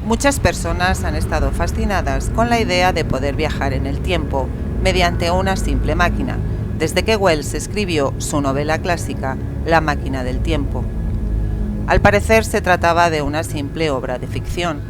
Muchas personas han estado fascinadas con la idea de poder viajar en el tiempo mediante una simple máquina, desde que Wells escribió su novela clásica La máquina del tiempo. Al parecer se trataba de una simple obra de ficción,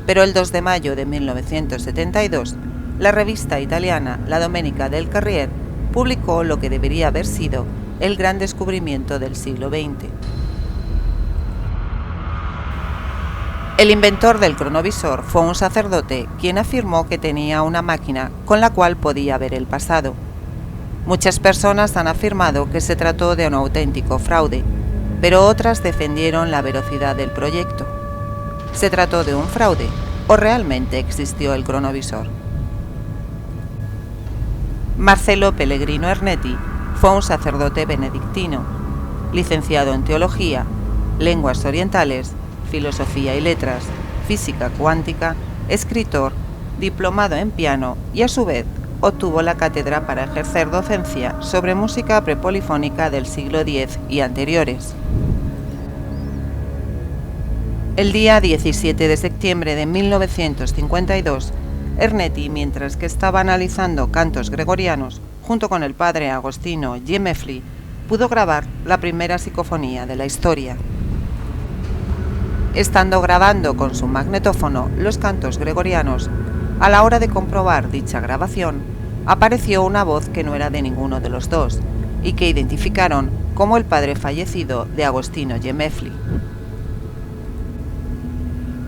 pero el 2 de mayo de 1972, la revista italiana La Domenica del Corriere publicó lo que debería haber sido el gran descubrimiento del siglo XX. El inventor del cronovisor fue un sacerdote quien afirmó que tenía una máquina con la cual podía ver el pasado. Muchas personas han afirmado que se trató de un auténtico fraude, pero otras defendieron la veracidad del proyecto. ¿Se trató de un fraude o realmente existió el cronovisor? Marcello Pellegrino Ernetti fue un sacerdote benedictino, licenciado en teología, lenguas orientales, filosofía y letras, física cuántica, escritor, diplomado en piano y a su vez obtuvo la cátedra para ejercer docencia sobre música prepolifónica del siglo X y anteriores. El día 17 de septiembre de 1952, Ernetti, mientras que estaba analizando cantos gregorianos, junto con el padre Agostino Gemelli, pudo grabar la primera psicofonía de la historia. Estando grabando con su magnetófono los cantos gregorianos, a la hora de comprobar dicha grabación, apareció una voz que no era de ninguno de los dos y que identificaron como el padre fallecido de Agostino Gemelli.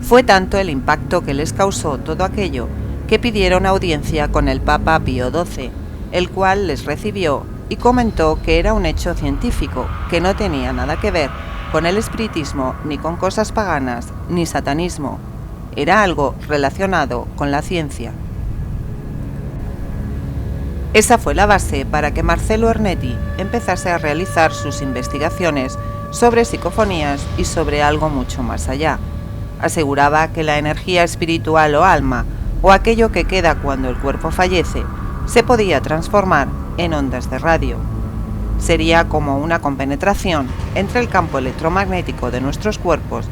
Fue tanto el impacto que les causó todo aquello que pidieron audiencia con el Papa Pío XII, el cual les recibió y comentó que era un hecho científico que no tenía nada que ver con el espiritismo, ni con cosas paganas, ni satanismo. Era algo relacionado con la ciencia. Esa fue la base para que Marcello Ernetti empezase a realizar sus investigaciones sobre psicofonías y sobre algo mucho más allá. Aseguraba que la energía espiritual o alma, o aquello que queda cuando el cuerpo fallece, se podía transformar en ondas de radio. Sería como una compenetración entre el campo electromagnético de nuestros cuerpos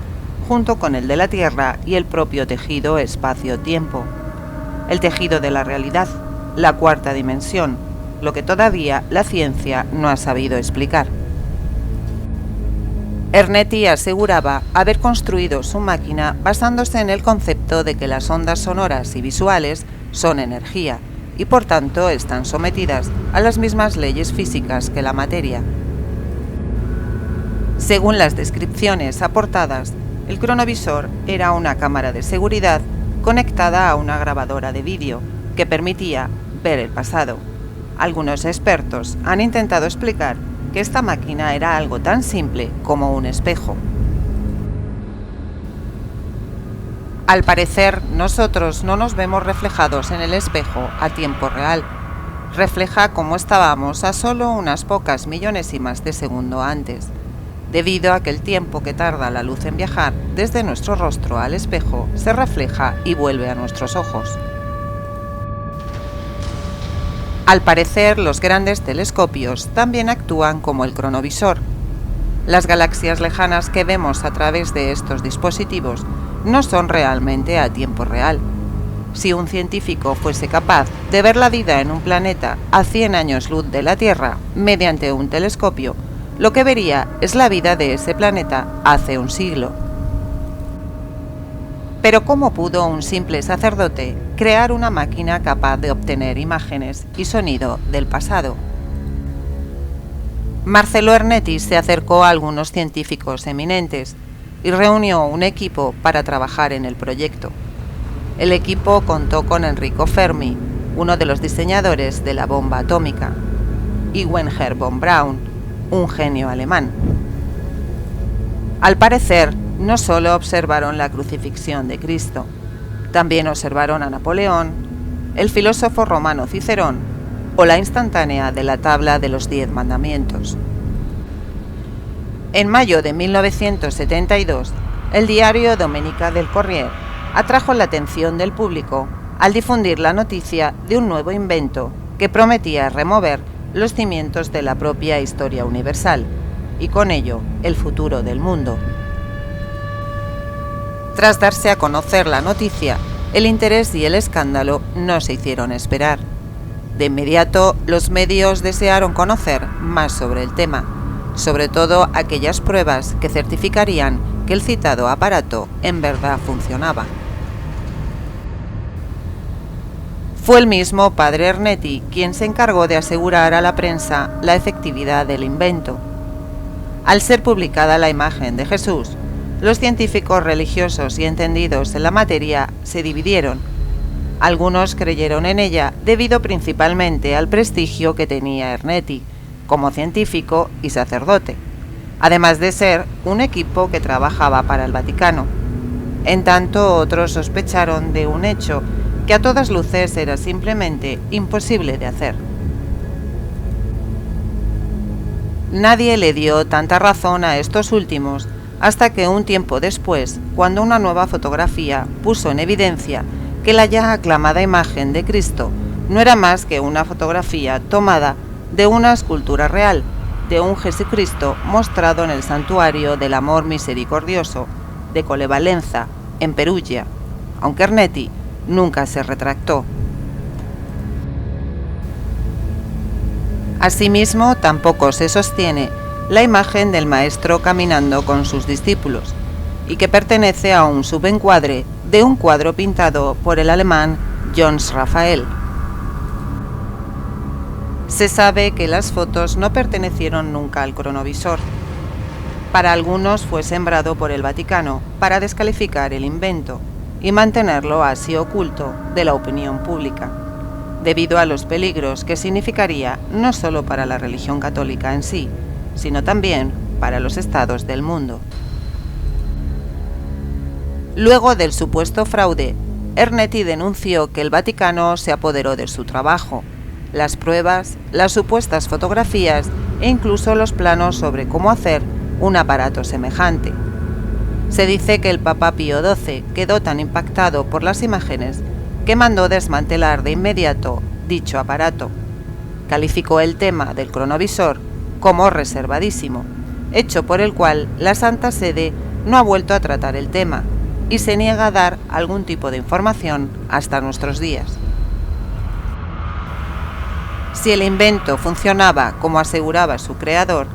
junto con el de la Tierra y el propio tejido espacio-tiempo. El tejido de la realidad, la cuarta dimensión, lo que todavía la ciencia no ha sabido explicar. Ernetti aseguraba haber construido su máquina basándose en el concepto de que las ondas sonoras y visuales son energía, y por tanto están sometidas a las mismas leyes físicas que la materia. Según las descripciones aportadas, el cronovisor era una cámara de seguridad conectada a una grabadora de vídeo que permitía ver el pasado. Algunos expertos han intentado explicar que esta máquina era algo tan simple como un espejo. Al parecer, nosotros no nos vemos reflejados en el espejo a tiempo real. Refleja cómo estábamos a solo unas pocas millonésimas de segundo antes, debido a que el tiempo que tarda la luz en viajar desde nuestro rostro al espejo se refleja y vuelve a nuestros ojos. Al parecer, los grandes telescopios también actúan como el cronovisor. Las galaxias lejanas que vemos a través de estos dispositivos no son realmente a tiempo real. Si un científico fuese capaz de ver la vida en un planeta a 100 años luz de la Tierra mediante un telescopio, lo que vería es la vida de ese planeta hace un siglo. Pero ¿cómo pudo un simple sacerdote crear una máquina capaz de obtener imágenes y sonido del pasado? Marcello Ernetti se acercó a algunos científicos eminentes y reunió un equipo para trabajar en el proyecto. El equipo contó con Enrico Fermi, uno de los diseñadores de la bomba atómica, y Wernher von Braun, un genio alemán. Al parecer, no solo observaron la crucifixión de Cristo, también observaron a Napoleón, el filósofo romano Cicerón o la instantánea de la tabla de los 10 mandamientos. En mayo de 1972, el diario Domenica del Corriere atrajo la atención del público al difundir la noticia de un nuevo invento que prometía remover los cimientos de la propia historia universal y con ello el futuro del mundo. Tras darse a conocer la noticia, el interés y el escándalo no se hicieron esperar. De inmediato, los medios desearon conocer más sobre el tema, sobre todo aquellas pruebas que certificarían que el citado aparato en verdad funcionaba. Fue el mismo padre Ernetti quien se encargó de asegurar a la prensa la efectividad del invento. Al ser publicada la imagen de Jesús, los científicos religiosos y entendidos en la materia se dividieron. Algunos creyeron en ella debido principalmente al prestigio que tenía Ernetti como científico y sacerdote, además de ser un equipo que trabajaba para el Vaticano. En tanto, otros sospecharon de un hecho que a todas luces era simplemente imposible de hacer. Nadie le dio tanta razón a estos últimos hasta que un tiempo después, cuando una nueva fotografía puso en evidencia que la ya aclamada imagen de Cristo no era más que una fotografía tomada de una escultura real, de un Jesucristo mostrado en el Santuario del Amor Misericordioso de Collevalenza, en Perugia, aunque Ernetti nunca se retractó. Asimismo, tampoco se sostiene la imagen del Maestro caminando con sus discípulos, y que pertenece a un subencuadre de un cuadro pintado por el alemán Johannes Raphael. Se sabe que las fotos no pertenecieron nunca al cronovisor. Para algunos fue sembrado por el Vaticano para descalificar el invento y mantenerlo así oculto de la opinión pública, debido a los peligros que significaría no solo para la religión católica en sí, sino también para los estados del mundo. Luego del supuesto fraude, Ernetti denunció que el Vaticano se apoderó de su trabajo, las pruebas, las supuestas fotografías e incluso los planos sobre cómo hacer un aparato semejante. Se dice que el Papa Pío XII quedó tan impactado por las imágenes que mandó desmantelar de inmediato dicho aparato. Calificó el tema del cronovisor como reservadísimo, hecho por el cual la Santa Sede no ha vuelto a tratar el tema y se niega a dar algún tipo de información hasta nuestros días. Si el invento funcionaba como aseguraba su creador,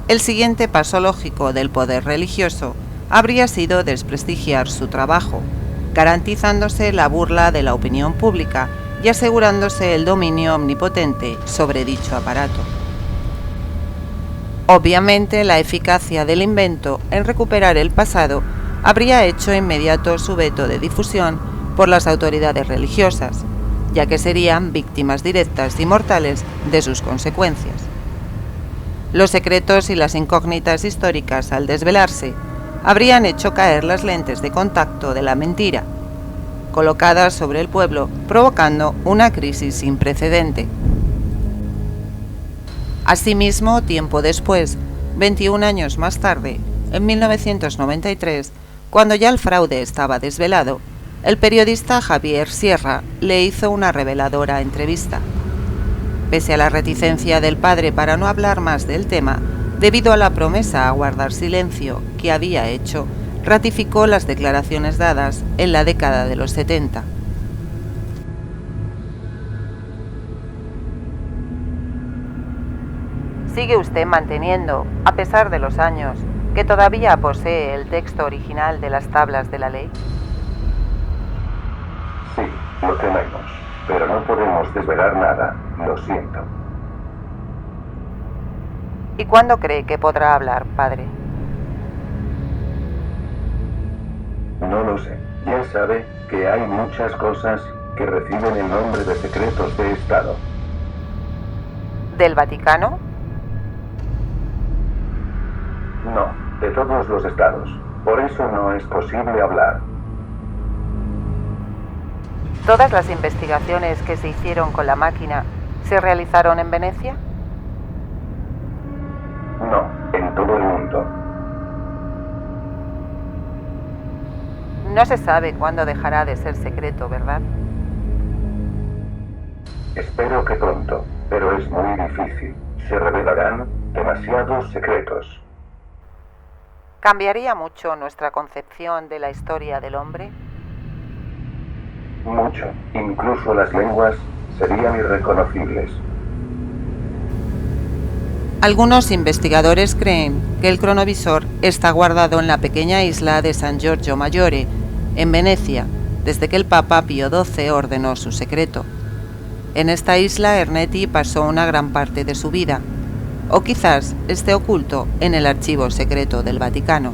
el siguiente paso lógico del poder religioso habría sido desprestigiar su trabajo, garantizándose la burla de la opinión pública y asegurándose el dominio omnipotente sobre dicho aparato. Obviamente, la eficacia del invento en recuperar el pasado habría hecho inmediato su veto de difusión por las autoridades religiosas, ya que serían víctimas directas y mortales de sus consecuencias. Los secretos y las incógnitas históricas, al desvelarse, habrían hecho caer las lentes de contacto de la mentira, colocadas sobre el pueblo, provocando una crisis sin precedente. Asimismo, tiempo después, 21 años más tarde, en 1993, cuando ya el fraude estaba desvelado, el periodista Javier Sierra le hizo una reveladora entrevista. Pese a la reticencia del padre para no hablar más del tema, debido a la promesa a guardar silencio que había hecho, ratificó las declaraciones dadas en la década de los 70. ¿Sigue usted manteniendo, a pesar de los años, que todavía posee el texto original de las tablas de la ley? Sí, lo tenemos, pero no podemos desvelar nada, lo siento. ¿Y cuándo cree que podrá hablar, padre? No lo sé. Ya sabe que hay muchas cosas que reciben el nombre de secretos de Estado. ¿Del Vaticano? No, de todos los estados. Por eso no es posible hablar. ¿Todas las investigaciones que se hicieron con la máquina se realizaron en Venecia? No, en todo el mundo. No se sabe cuándo dejará de ser secreto, ¿verdad? Espero que pronto, pero es muy difícil. Se revelarán demasiados secretos. ¿Cambiaría mucho nuestra concepción de la historia del hombre? Mucho. Incluso las lenguas serían irreconocibles. Algunos investigadores creen que el cronovisor está guardado en la pequeña isla de San Giorgio Maggiore, en Venecia, desde que el Papa Pío XII ordenó su secreto. En esta isla Ernetti pasó una gran parte de su vida, o quizás esté oculto en el archivo secreto del Vaticano.